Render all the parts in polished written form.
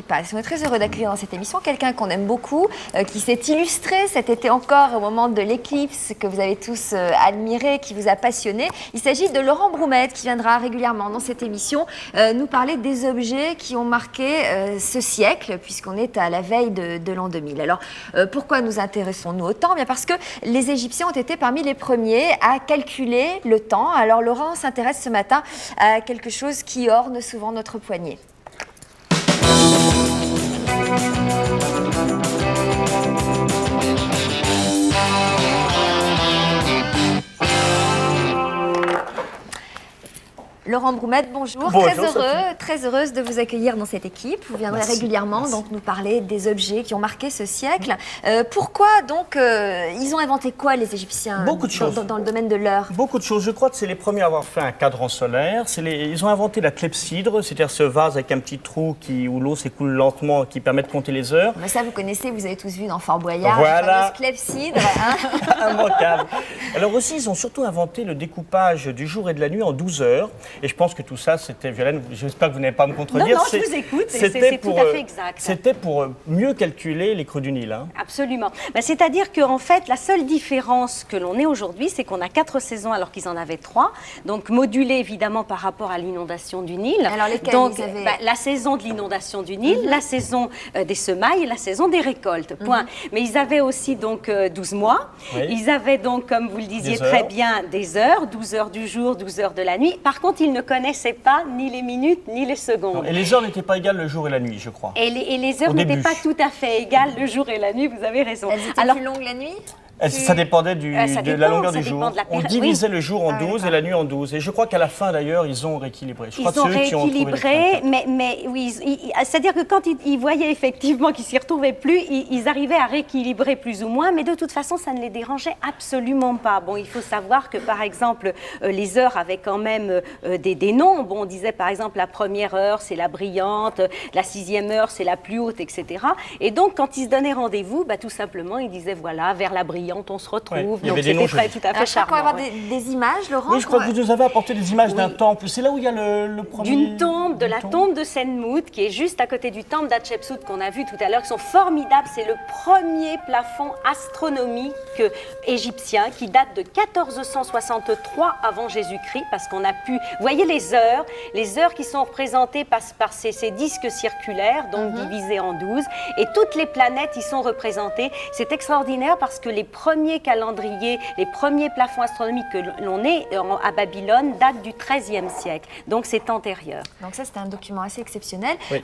passe. On est très heureux d'accueillir dans cette émission quelqu'un qu'on aime beaucoup, qui s'est illustré cet été encore au moment de l'éclipse, que vous avez tous admiré, qui vous a passionné. Il s'agit de Laurent Broumette, qui viendra régulièrement dans cette émission nous parler des objets qui ont marqué ce siècle, puisqu'on est à la veille de l'an 2000. Alors, pourquoi nous intéressons-nous autant? Bien parce que les Égyptiens ont été parmi les premiers à calculer le temps. Alors, Laurent s'intéresse ce matin à quelque chose qui orne souvent notre poignet. Laurent Broumette, bonjour. Bonjour, Très heureuse de vous accueillir dans cette équipe. Vous viendrez régulièrement donc nous parler des objets qui ont marqué ce siècle. Pourquoi donc ils ont inventé quoi les Égyptiens? Beaucoup de choses. Dans le domaine de l'heure. Beaucoup de choses. Je crois que c'est les premiers à avoir fait un cadran solaire. Ils ont inventé la clepsydre, c'est-à-dire ce vase avec un petit trou où l'eau s'écoule lentement, qui permet de compter les heures. Mais ça vous connaissez, vous avez tous vu dans Fort Boyard, voilà. la fameuse clepsydre. Hein. Immanquable. Alors aussi, ils ont surtout inventé le découpage du jour et de la nuit en 12 heures. Et je pense que tout ça, c'était, Violaine, j'espère que vous n'allez pas me contredire. Non, je vous écoute, c'est tout à fait exact. C'était pour mieux calculer les creux du Nil. Hein. Absolument. C'est-à-dire qu'en fait, la seule différence que l'on ait aujourd'hui, c'est qu'on a 4 saisons alors qu'ils en avaient 3. Donc, modulées évidemment par rapport à l'inondation du Nil. Alors, lesquelles donc, vous avez... la saison de l'inondation du Nil, la saison des semailles et la saison des récoltes. Point. Mais ils avaient aussi donc 12 mois. Oui. Ils avaient donc, comme vous le disiez très bien, des heures, 12 heures du jour, 12 heures de la nuit. Par contre, ils ne connaissaient pas ni les minutes ni les secondes. Non, et les heures n'étaient pas égales le jour et la nuit, je crois. Et les heures n'étaient pas tout à fait égales le jour et la nuit, vous avez raison. Elles étaient plus longues la nuit? Ça dépendait de la longueur du jour. On divisait le jour en 12 et la nuit en 12. Et je crois qu'à la fin, d'ailleurs, ils ont rééquilibré. Ils ont rééquilibré, mais oui, c'est-à-dire que quand ils voyaient effectivement qu'ils ne s'y retrouvaient plus, ils arrivaient à rééquilibrer plus ou moins, mais de toute façon, ça ne les dérangeait absolument pas. Bon, il faut savoir que, par exemple, les heures avaient quand même des noms. Bon, on disait, par exemple, la première heure, c'est la brillante, la 6e heure, c'est la plus haute, etc. Et donc, quand ils se donnaient rendez-vous, tout simplement, ils disaient, voilà, vers la brillante, on se retrouve. Ouais, donc c'était tout à fait charmant. On va avoir des images, Laurent. Oui, je crois que vous nous avez apporté des images d'un temple. C'est là où il y a le premier... D'une tombe, de la tombe de Senmout, qui est juste à côté du temple d'Hatchepsout qu'on a vu tout à l'heure, qui sont formidables. C'est le premier plafond astronomique égyptien qui date de 1463 avant Jésus-Christ, parce qu'on a pu... Vous voyez les heures qui sont représentées par ces disques circulaires, donc divisés en 12, et toutes les planètes y sont représentées. C'est extraordinaire parce que les premiers calendriers, les premiers plafonds astronomiques que l'on ait à Babylone datent du XIIIe siècle. Donc c'est antérieur. Donc ça, c'est un document assez exceptionnel. Oui.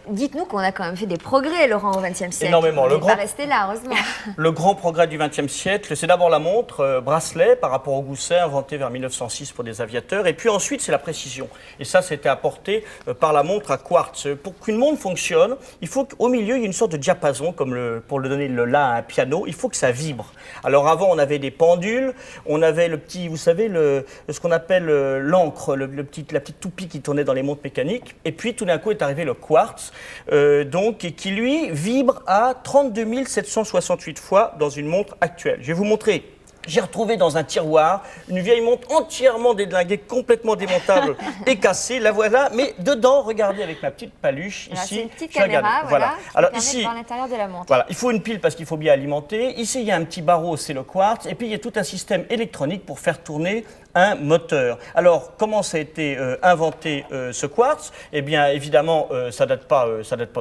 Dites-nous qu'on a quand même fait des progrès, Laurent, au XXe siècle. Énormément. On n'est pas resté là, heureusement. Le grand progrès du XXe siècle, c'est d'abord la montre, bracelet, par rapport au gousset, inventé vers 1906 pour des aviateurs. Et puis ensuite, c'est la précision. Et ça, c'était apporté par la montre à quartz. Pour qu'une montre fonctionne, il faut qu'au milieu, il y ait une sorte de diapason, comme pour le donner le la à un piano. Il faut que ça vibre. Alors avant, on avait des pendules, on avait le petit, vous savez, ce qu'on appelle l'encre, la petite toupie qui tournait dans les montres mécaniques. Et puis tout d'un coup est arrivé le quartz, qui lui vibre à 32 768 fois dans une montre actuelle. Je vais vous montrer. J'ai retrouvé dans un tiroir une vieille montre entièrement dédinguée, complètement démontable et cassée. La voilà, mais dedans, regardez avec ma petite paluche ici. C'est une petite caméra, voilà. Alors ici, à l'intérieur de la montre. Voilà, il faut une pile parce qu'il faut bien alimenter. Ici, il y a un petit barreau, c'est le quartz, et puis il y a tout un système électronique pour faire tourner un moteur. Alors, comment ça a été inventé ce quartz? Eh bien, évidemment, ça date pas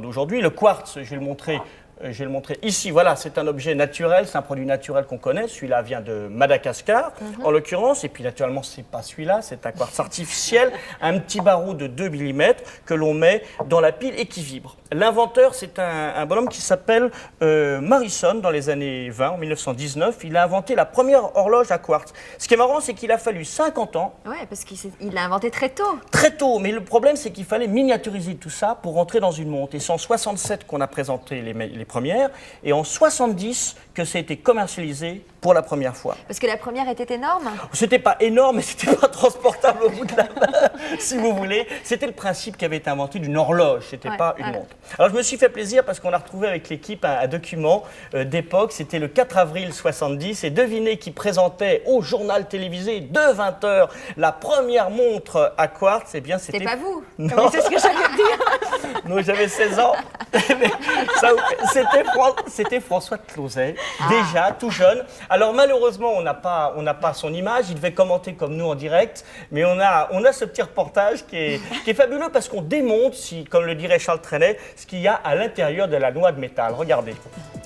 d'aujourd'hui. Le quartz, je vais le montrer. Ici, voilà, c'est un objet naturel, c'est un produit naturel qu'on connaît. Celui-là vient de Madagascar, en l'occurrence. Et puis, naturellement, c'est pas celui-là, c'est un quartz artificiel, un petit barreau de 2 mm que l'on met dans la pile et qui vibre. L'inventeur, c'est un bonhomme qui s'appelle Marison, dans les années 20, en 1919. Il a inventé la première horloge à quartz. Ce qui est marrant, c'est qu'il a fallu 50 ans. Oui, parce qu'il l'a inventé très tôt. Très tôt, mais le problème, c'est qu'il fallait miniaturiser tout ça pour rentrer dans une montre. Et c'est en 67 qu'on a présenté les premières, et en 70 que ça a été commercialisé pour la première fois. Parce que la première était énorme? C'était pas énorme, mais c'était pas transportable au bout de la main, si vous voulez. C'était le principe qui avait été inventé d'une horloge, c'était pas une montre. Alors je me suis fait plaisir parce qu'on a retrouvé avec l'équipe un document d'époque, c'était le 4 avril 70, et devinez qui présentait au journal télévisé de 20h la première montre à quartz. Eh bien, c'était pas vous. Non. C'est ce que j'allais dire. Donc j'avais 16 ans. Mais ça, c'était François de Closet, déjà tout jeune. Alors malheureusement, on n'a pas son image. Il devait commenter comme nous en direct. Mais on a ce petit reportage qui est fabuleux parce qu'on démontre, comme le dirait Charles Trenet, ce qu'il y a à l'intérieur de la noix de métal. Regardez.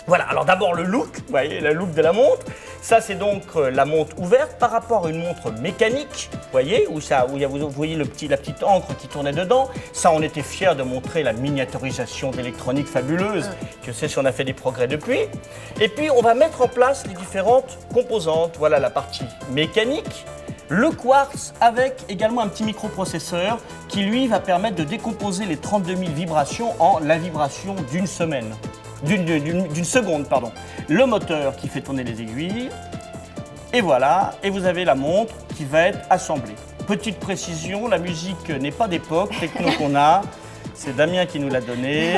Voilà, alors d'abord le look, vous voyez, le look de la montre. Ça, c'est donc la montre ouverte par rapport à une montre mécanique, vous voyez, vous voyez la petite encre qui tournait dedans. Ça, on était fiers de montrer la miniaturisation d'électronique fabuleuse. Je sais si on a fait des progrès depuis. Et puis, on va mettre en place les différentes composantes. Voilà la partie mécanique. Le quartz avec également un petit microprocesseur qui, lui, va permettre de décomposer les 32 000 vibrations en la vibration d'une semaine. D'une seconde, pardon. Le moteur qui fait tourner les aiguilles. Et voilà, et vous avez la montre qui va être assemblée. Petite précision, la musique n'est pas d'époque, techno qu'on a. C'est Damien qui nous l'a donnée.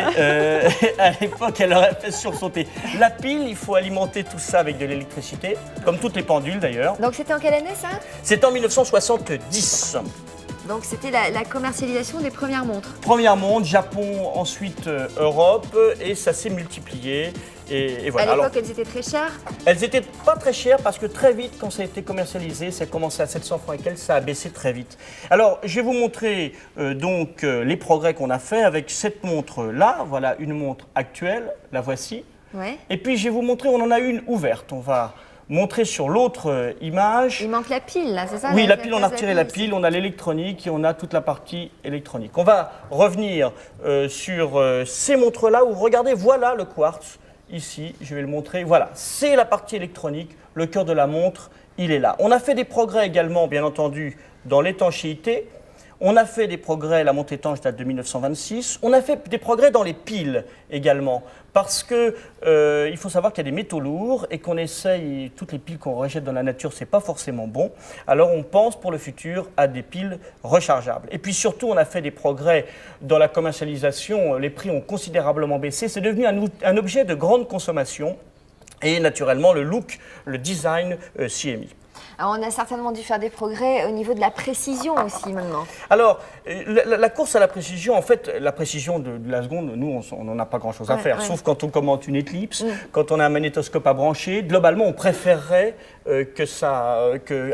À l'époque, elle aurait fait sursauter. La pile, il faut alimenter tout ça avec de l'électricité, comme toutes les pendules d'ailleurs. Donc c'était en quelle année ça? C'est en 1970. Donc c'était la commercialisation des premières montres. Première montre, Japon, ensuite Europe, et ça s'est multiplié. Et voilà. À l'époque, elles étaient très chères? Elles n'étaient pas très chères parce que très vite, quand ça a été commercialisé, ça a commencé à 700 francs et quelques, ça a baissé très vite. Alors, je vais vous montrer les progrès qu'on a fait avec cette montre-là. Voilà une montre actuelle, la voici. Ouais. Et puis, je vais vous montrer, on en a une ouverte. On va montrer sur l'autre image. Il manque la pile, là, c'est ça? Oui, la pile, on a retiré la pile, on a l'électronique et on a toute la partie électronique. On va revenir sur ces montres-là où, regardez, voilà le quartz. Ici, je vais le montrer. Voilà, c'est la partie électronique. Le cœur de la montre, il est là. On a fait des progrès également, bien entendu, dans l'étanchéité. On a fait des progrès, la montre étanche date de 1926. On a fait des progrès dans les piles également. Parce que il faut savoir qu'il y a des métaux lourds et qu'on essaye, toutes les piles qu'on rejette dans la nature, c'est pas forcément bon. Alors on pense pour le futur à des piles rechargeables. Et puis surtout, on a fait des progrès dans la commercialisation. Les prix ont considérablement baissé. C'est devenu un objet de grande consommation. Et naturellement, le look, le design s'y est mis. Alors, on a certainement dû faire des progrès au niveau de la précision aussi maintenant. Alors, la course à la précision, en fait, la précision de la seconde, nous, on n'en a pas grand-chose à faire, sauf quand on commente une éclipse, quand on a un magnétoscope à brancher. Globalement, on préférerait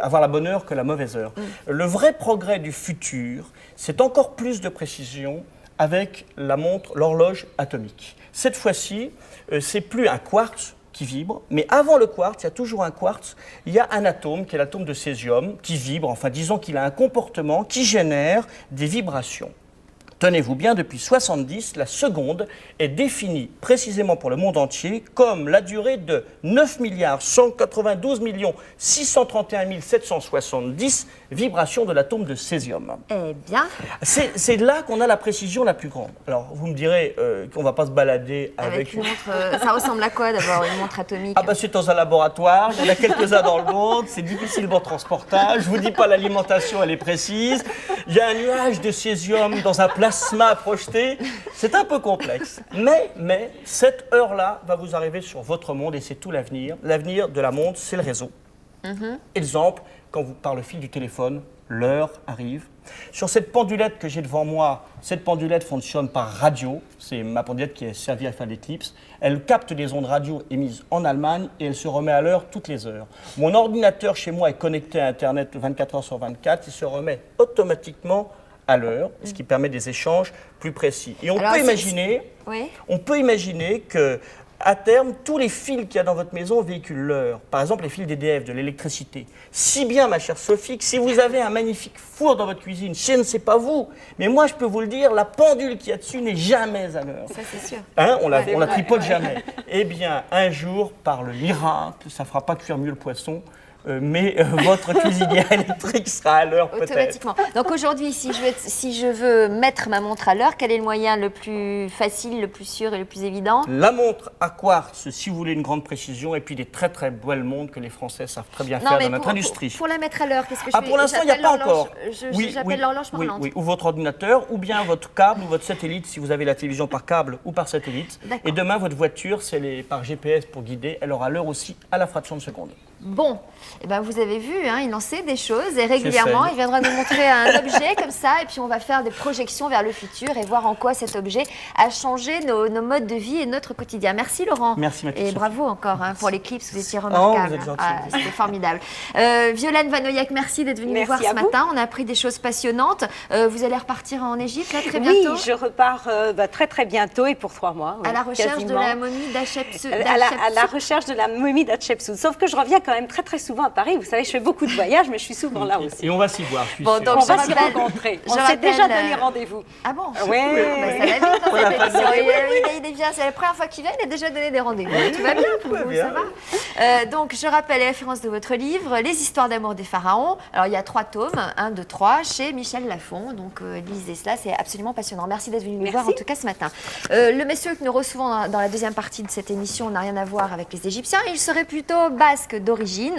avoir la bonne heure que la mauvaise heure. Le vrai progrès du futur, c'est encore plus de précision avec la montre, l'horloge atomique. Cette fois-ci, c'est plus un quartz qui vibre, mais avant le quartz, il y a toujours un quartz, il y a un atome qui est l'atome de césium qui vibre, enfin disons qu'il a un comportement qui génère des vibrations. Tenez-vous bien, depuis 70, la seconde est définie précisément pour le monde entier comme la durée de 9 192 631 770 vibrations de l'atome de césium. Eh bien, c'est là qu'on a la précision la plus grande. Alors, vous me direz qu'on ne va pas se balader avec une montre, ça ressemble à quoi d'abord, une montre atomique? Ah bah c'est dans un laboratoire, il y en a quelques-uns dans le monde, c'est difficilement transportable, je ne vous dis pas l'alimentation, elle est précise. Il y a un nuage de césium dans un plasma à projeter, c'est un peu complexe. Mais cette heure-là va vous arriver sur votre monde et c'est tout l'avenir. L'avenir de la montre, c'est le réseau. Exemple, par le fil du téléphone, l'heure arrive. Sur cette pendulette que j'ai devant moi, cette pendulette fonctionne par radio. C'est ma pendulette qui est servie à faire l'éclipse. Elle capte des ondes radio émises en Allemagne et elle se remet à l'heure toutes les heures. Mon ordinateur chez moi est connecté à Internet 24 heures sur 24. Il se remet automatiquement à l'heure, ce qui permet des échanges plus précis. Et on peut imaginer que à terme, tous les fils qu'il y a dans votre maison véhiculent l'heure. Par exemple, les fils d'EDF, de l'électricité. Si bien, ma chère Sophie, que si vous avez un magnifique four dans votre cuisine, je ne sais pas vous, mais moi, je peux vous le dire, la pendule qu'il y a dessus n'est jamais à l'heure. Ça, c'est sûr. Hein, on la tripote jamais. Eh bien, un jour, par le miracle, ça ne fera pas cuire mieux le poisson, mais votre cuisinière électrique sera à l'heure peut-être. Automatiquement. Donc aujourd'hui, si je veux mettre ma montre à l'heure, quel est le moyen le plus facile, le plus sûr et le plus évident? La montre à quartz, si vous voulez une grande précision, et puis des très très belles montres que les Français savent très bien faire dans notre industrie. Pour la mettre à l'heure, qu'est-ce que je fais? Pour l'instant, il n'y a pas encore. J'appelle l'horloge parlante. Oui, ou votre ordinateur, ou bien votre câble ou votre satellite, si vous avez la télévision par câble ou par satellite. Et demain, votre voiture, par GPS pour guider, elle aura l'heure aussi à la fraction de seconde. Bon, eh ben vous avez vu, hein, il en sait des choses et régulièrement, il viendra nous montrer un objet comme ça et puis on va faire des projections vers le futur et voir en quoi cet objet a changé nos modes de vie et notre quotidien. Merci Laurent. Merci Mathilde. Et bravo encore hein, pour l'éclipse, vous étiez remarquable. Vous êtes gentil. C'était formidable. Violaine Vanoyac, merci d'être venue nous voir Merci ce à vous. matin. On a appris des choses passionnantes. Vous allez repartir en Égypte là, très bientôt. Oui, je repars très très bientôt et pour 3 mois. À oui, la recherche de quasiment. la momie d'Hatchepsout. À la recherche de la momie d'Hatchepsout. Sauf que je reviens quand même très très souvent à Paris. Vous savez, je fais beaucoup de voyages, mais je suis souvent là aussi. Et on va s'y voir, je suis Bon, sûr. donc, On je va s'y rappelle- rencontrer. je On s'est rappelle, déjà donné rendez-vous. Ah bon Ouais. Bah, ça va vite dans cette émission. Il est bien, c'est la première fois qu'il vient, il a déjà donné des rendez-vous. Tout va bien pour vous, bien. ça va. Donc, je rappelle les références de votre livre, Les histoires d'amour des pharaons. Alors, il y a 3 tomes, 1, 2, 3, chez Michel Lafon. Donc, lisez cela, c'est absolument passionnant. Merci d'être venu nous Merci. voir, en tout cas, ce matin. Le monsieur que nous recevons dans la deuxième partie de cette émission n'a rien à voir avec les Égyptiens. Il serait plutôt basque d'origine.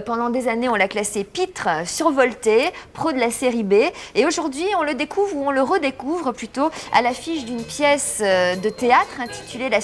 Pendant des années, on l'a classé pitre, survolté, pro de la série B. Et aujourd'hui, on le découvre, ou on le redécouvre plutôt, à l'affiche d'une pièce de théâtre intitulée La